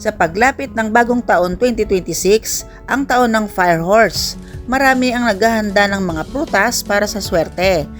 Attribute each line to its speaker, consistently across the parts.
Speaker 1: Sa paglapit ng bagong taon 2026, ang taon ng Fire Horse, marami ang naghahanda ng mga prutas para sa swerte.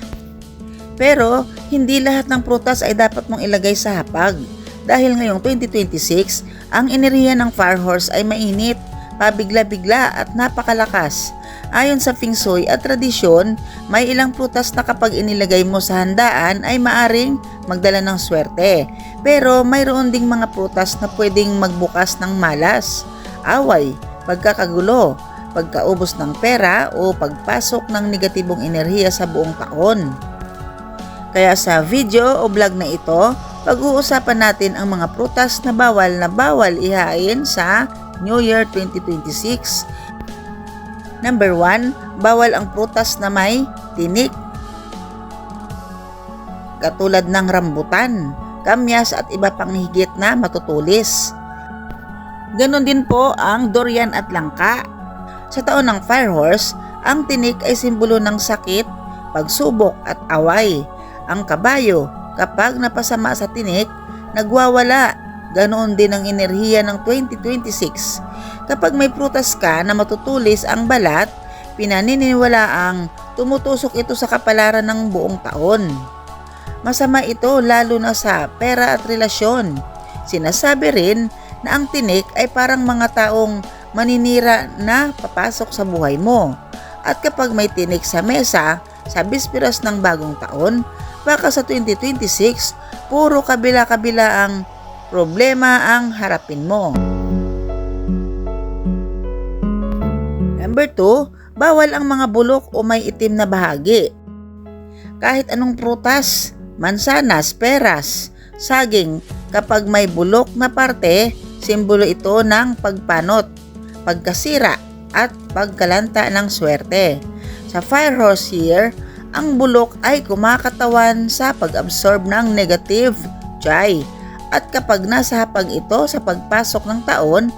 Speaker 1: Pero hindi lahat ng prutas ay dapat mong ilagay sa hapag. Dahil ngayong 2026, ang enerhiya ng Fire Horse ay mainit, pabigla-bigla at napakalakas. Ayon sa Feng Shui at tradisyon, may ilang prutas na kapag inilagay mo sa handaan ay maaring magdala ng swerte. Pero mayroon ding mga prutas na pwedeng magbukas ng malas, away, pagkakagulo, pagkaubos ng pera o pagpasok ng negatibong enerhiya sa buong taon. Kaya sa video o vlog na ito, pag-uusapan natin ang mga prutas na bawal ihain sa New Year 2026. Number 1, bawal ang prutas na may tinik. Katulad ng rambutan, kamyas at iba pang higit na matutulis. Ganon din po ang durian at langka. Sa taon ng Fire Horse, ang tinik ay simbolo ng sakit, pagsubok at away. Ang kabayo, kapag napasama sa tinik, nagwawala. Ganoon din ang enerhiya ng 2026. Kapag may prutas ka na matutulis ang balat, pinaniniwalaang tumutusok ito sa kapalaran ng buong taon. Masama ito lalo na sa pera at relasyon. Sinasabi rin na ang tinik ay parang mga taong maninira na papasok sa buhay mo. At kapag may tinik sa mesa sa bisperas ng bagong taon, baka sa 2026, puro kabila-kabila ang problema ang harapin mo. Number 2, bawal ang mga bulok o may itim na bahagi. Kahit anong prutas, mansanas, peras, saging, kapag may bulok na parte, simbolo ito ng pagpanot, pagkasira at pagkalanta ng swerte. Sa Fire Horse year, ang bulok ay kumakatawan sa pag-absorb ng negative chi. At kapag nasa hapag ito sa pagpasok ng taon,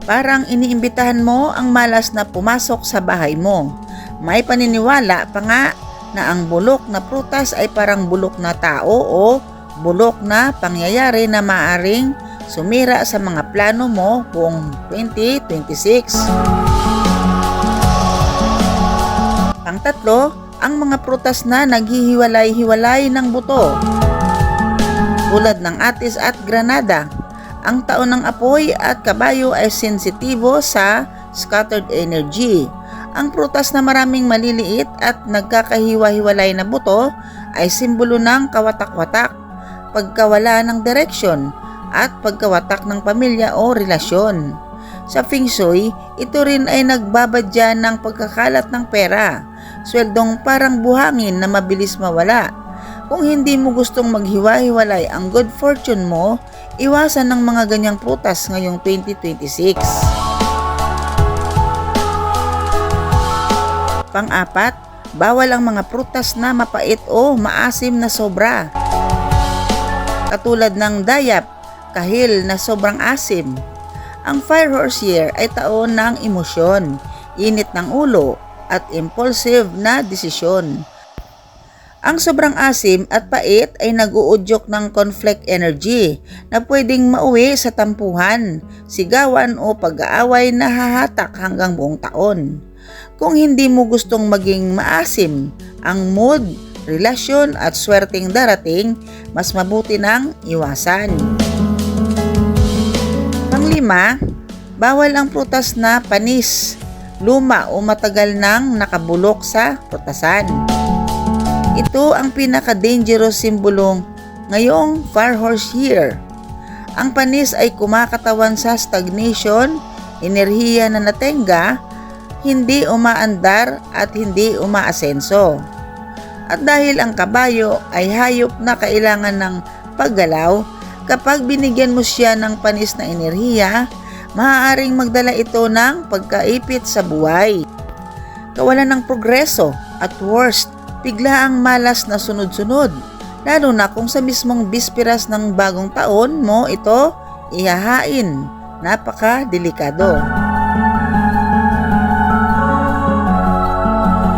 Speaker 1: parang iniimbitahan mo ang malas na pumasok sa bahay mo. May paniniwala pa nga na ang bulok na prutas ay parang bulok na tao o bulok na pangyayari na maaring sumira sa mga plano mo buong 2026. Pang-tatlo, ang mga prutas na naghihiwalay-hiwalay ng buto. Tulad ng atis at granada, ang taon ng apoy at kabayo ay sensitibo sa scattered energy. Ang prutas na maraming maliliit at nagkakahiwa-hiwalay na buto ay simbolo ng kawatak-watak, pagkawala ng direksyon, at pagkawatak ng pamilya o relasyon. Sa Feng Shui, ito rin ay nagbabadya ng pagkakalat ng pera, sweldong parang buhangin na mabilis mawala. Kung hindi mo gustong maghiwa-hiwalay ang good fortune mo, iwasan ng mga ganyang prutas ngayong 2026. Pang-apat, bawal ang mga prutas na mapait o maasim na sobra. Katulad ng dayap, kahil na sobrang asim. Ang Fire Horse year ay taon ng emosyon, init ng ulo, at impulsive na desisyon. Ang sobrang asim at pait ay nag-uudyok ng conflict energy na pwedeng mauwi sa tampuhan, sigawan o pag-aaway na hahatak hanggang buong taon. Kung hindi mo gustong maging maasim ang mood, relasyon at swerteng darating, mas mabuti nang iwasan. Pang-5, bawal ang prutas na panis, luma o matagal nang nakabulok sa prutasan. Ito ang pinaka-dangerous simbolong ngayong Fire Horse year. Ang panis ay kumakatawan sa stagnation, enerhiya na natenga, hindi umaandar at hindi umaasenso. At dahil ang kabayo ay hayop na kailangan ng paggalaw, kapag binigyan mo siya ng panis na enerhiya, maaaring magdala ito ng pagkaipit sa buhay, kawalan ng progreso at worst, bigla ang malas na sunod-sunod, lalo na kung sa mismong bisperas ng bagong taon mo ito ihahain. Napaka-delikado.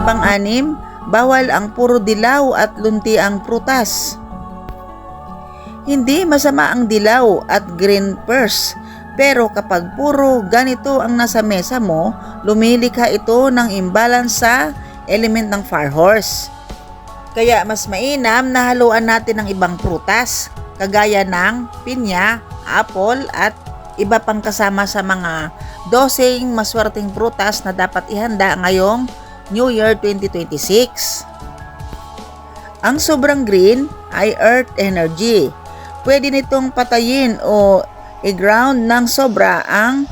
Speaker 1: Pang-6, bawal ang puro dilaw at lunti ang prutas. Hindi masama ang dilaw at green pears, Pero kapag puro ganito ang nasa mesa mo, lumilikha ito ng imbalance sa element ng fire horse. Kaya mas mainam na haluan natin ng ibang prutas, kagaya ng pinya, apple at iba pang kasama sa mga dosing maswerteng prutas na dapat ihanda ngayong New Year 2026. Ang sobrang green ay earth energy. Pwede nitong patayin o i-ground ng sobra ang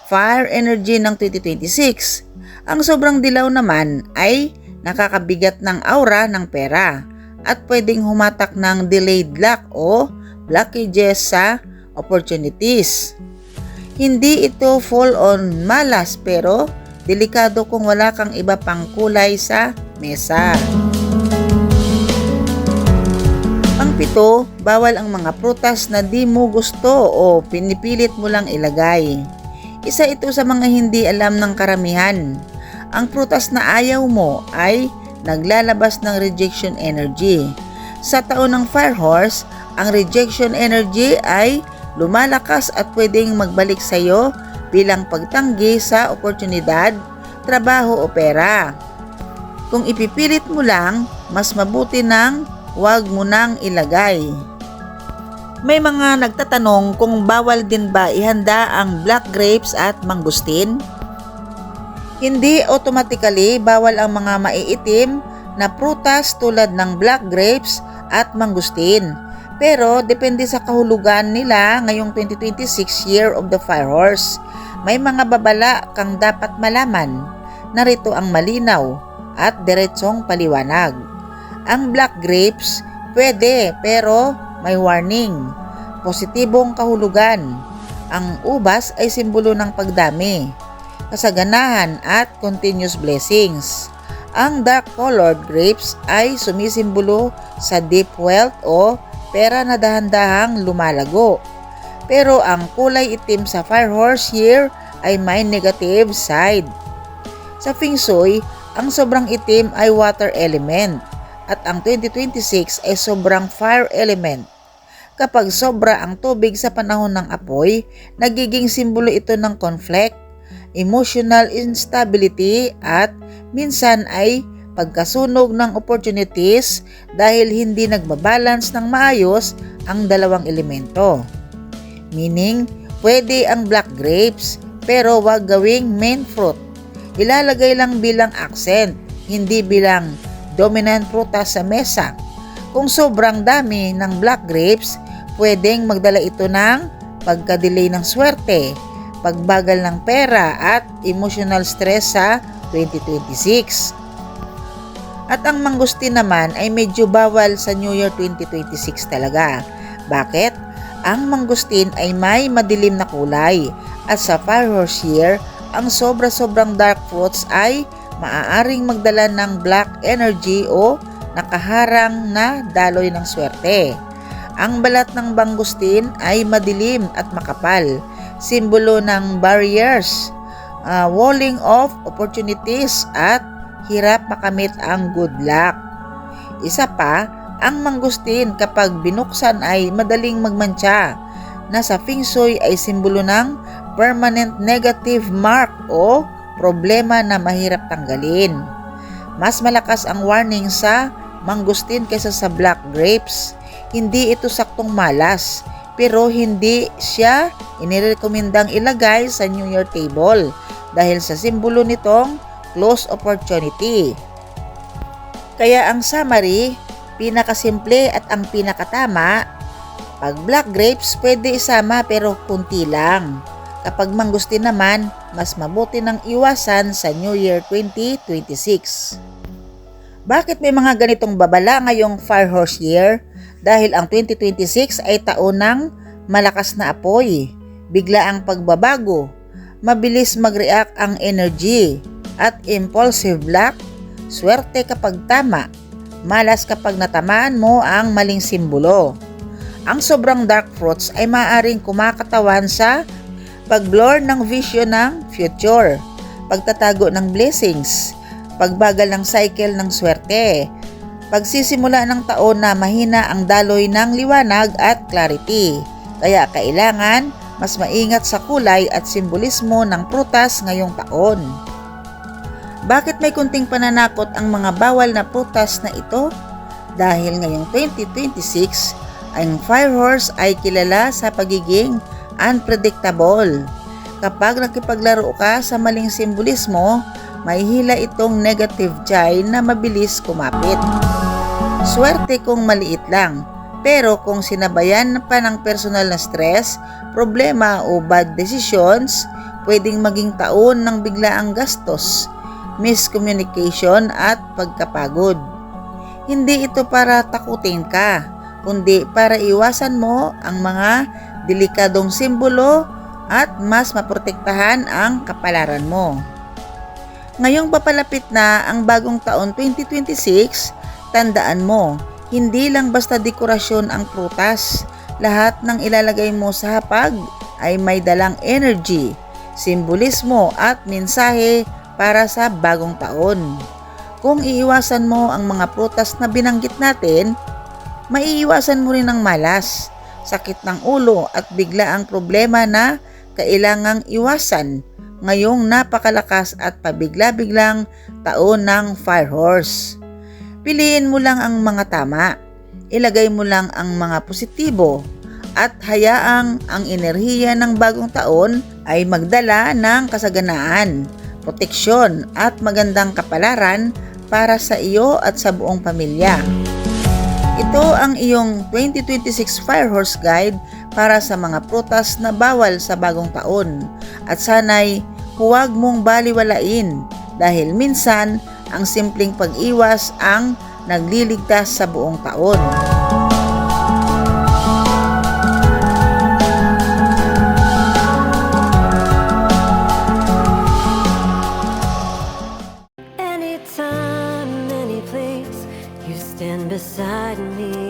Speaker 1: fire energy ng 2026. Ang sobrang dilaw naman ay nakakabigat ng aura ng pera at pwedeng humatak ng delayed luck o blockages sa opportunities. Hindi ito full on malas pero delikado kung wala kang iba pang kulay sa mesa. Pang-7, bawal ang mga prutas na di mo gusto o pinipilit mo lang ilagay. Isa ito sa mga hindi alam ng karamihan. Ang prutas na ayaw mo ay naglalabas ng rejection energy. Sa taon ng fire horse, ang rejection energy ay lumalakas at pwedeng magbalik sa iyo bilang pagtanggi sa oportunidad, trabaho o pera. Kung ipipilit mo lang, mas mabuti nang huwag mo nang ilagay. May mga nagtatanong kung bawal din ba ihanda ang black grapes at mangustin? Hindi automatically bawal ang mga maiitim na prutas tulad ng black grapes at mangustin. Pero depende sa kahulugan nila ngayong 2026 Year of the Fire Horse. May mga babala kang dapat malaman. Narito ang malinaw at diretsong paliwanag. Ang black grapes, pwede pero may warning. Positibong kahulugan. Ang ubas ay simbolo ng pagdami, kasaganahan at continuous blessings. Ang dark-colored grapes ay sumisimbolo sa deep wealth o pera na dahan-dahang lumalago. Pero ang kulay itim sa Fire Horse year ay may negative side. Sa Feng Shui, ang sobrang itim ay water element. At ang 2026 ay sobrang fire element. Kapag sobra ang tubig sa panahon ng apoy, nagiging simbolo ito ng conflict, emotional instability at minsan ay pagkasunog ng opportunities dahil hindi nagbabalance ng maayos ang dalawang elemento. Meaning, pwede ang black grapes pero wag gawing main fruit. Ilalagay lang bilang accent, hindi bilang dominant prutas sa mesa. Kung sobrang dami ng black grapes, pwedeng magdala ito ng pagka-delay ng swerte, pagbagal ng pera at emotional stress sa 2026. At ang mangustin naman ay medyo bawal sa New Year 2026 talaga. Bakit? Ang mangustin ay may madilim na kulay at sa Fire Horse year, ang sobra-sobrang dark fruits ay maaaring magdala ng black energy o nakaharang na daloy ng swerte. Ang balat ng mangustin ay madilim at makapal, simbolo ng barriers, walling off opportunities at hirap makamit ang good luck. Isa pa, ang mangustin kapag binuksan ay madaling magmantsa, na sa Feng Shui ay simbolo ng permanent negative mark o problema na mahirap tanggalin. Mas malakas ang warning sa mangustin kaysa sa black grapes. Hindi ito saktong malas, pero hindi siya inirekomendang ilagay sa New Year table dahil sa simbolo nitong close opportunity. Kaya ang summary, pinakasimple at ang pinakatama, pag black grapes pwede isama pero kunti lang. Kapag mangustin naman, mas mabuti nang iwasan sa New Year 2026. Bakit may mga ganitong babala ngayong Fire Horse year? Dahil ang 2026 ay taon ng malakas na apoy, bigla ang pagbabago, mabilis mag-react ang energy, at impulsive luck, swerte kapag tama, malas kapag natamaan mo ang maling simbolo. Ang sobrang dark fruits ay maaaring kumakatawan sa pag-blur ng vision ng future, pagtatago ng blessings, pagbagal ng cycle ng swerte, pagsisimula ng taon na mahina ang daloy ng liwanag at clarity. Kaya kailangan mas maingat sa kulay at simbolismo ng prutas ngayong taon. Bakit may kunting pananakot ang mga bawal na prutas na ito? Dahil ngayong 2026, ang Fire Horse ay kilala sa pagiging unpredictable. Kapag nakipaglaro ka sa maling simbolismo, may hila itong negative jay na mabilis kumapit. Swerte kung maliit lang, pero kung sinabayan pa ng personal na stress, problema o bad decisions, pwedeng maging taon ng biglaang gastos, miscommunication at pagkapagod. Hindi ito para takutin ka, kundi para iwasan mo ang mga delikadong simbolo at mas maprotektahan ang kapalaran mo. Ngayong papalapit na ang bagong taon 2026, tandaan mo, hindi lang basta dekorasyon ang prutas. Lahat ng ilalagay mo sa hapag ay may dalang energy, simbolismo at mensahe para sa bagong taon. Kung iiwasan mo ang mga prutas na binanggit natin, maiiwasan mo rin ang malas, sakit ng ulo at biglaang problema na kailangang iwasan ngayong napakalakas at pabigla-biglang taon ng Fire Horse. Piliin mo lang ang mga tama, ilagay mo lang ang mga positibo, at hayaang ang enerhiya ng bagong taon ay magdala ng kasaganaan, proteksyon at magandang kapalaran para sa iyo at sa buong pamilya. Ito ang iyong 2026 Fire Horse Guide para sa mga prutas na bawal sa bagong taon, at sana'y huwag mong baliwalain dahil minsan ang simpleng pag-iwas ang nagliligtas sa buong taon.
Speaker 2: Anytime, any place, you stand beside me.